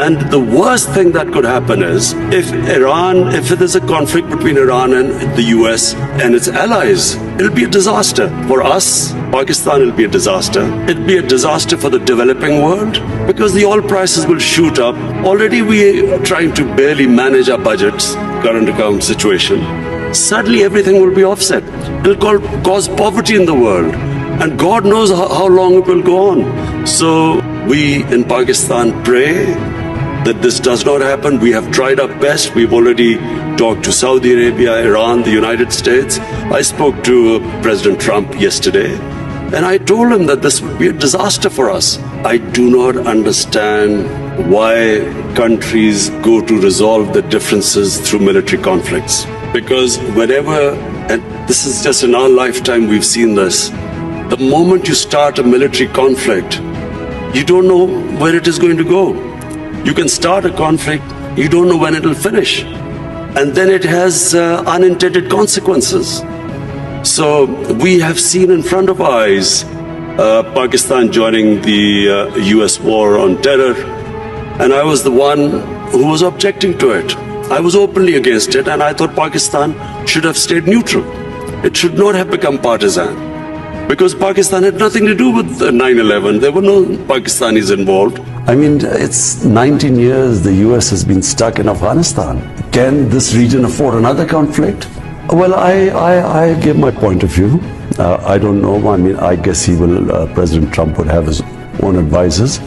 And the worst thing that could happen is if there's a conflict between Iran and the US and its allies, it'll be a disaster. For us, Pakistan, it'll be a disaster. It'll be a disaster for the developing world because the oil prices will shoot up. Already we are trying to barely manage our budgets, current account situation. Suddenly everything will be offset. It'll cause poverty in the world. And God knows how long it will go on. So we in Pakistan pray that this does not happen. We have tried our best. We've already talked to Saudi Arabia, Iran, the United States. I spoke to President Trump yesterday, and I told him that this would be a disaster for us. I do not understand why countries go to resolve their differences through military conflicts. Because whenever, and this is just in our lifetime we've seen this, the moment you start a military conflict, you don't know where it is going to go. You can start a conflict, you don't know when it will finish. And then it has unintended consequences. So we have seen in front of our eyes Pakistan joining the US war on terror. And I was the one who was objecting to it. I was openly against it, and I thought Pakistan should have stayed neutral. It should not have become partisan. Because Pakistan had nothing to do with 9/11. There were no Pakistanis involved. I mean, it's 19 years the US has been stuck in Afghanistan. Can this region afford another conflict? Well, I give my point of view. I don't know. I mean, I guess President Trump would have his own advisors.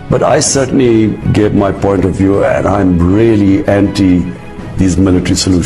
But I certainly gave my point of view, and I'm really anti these military solutions.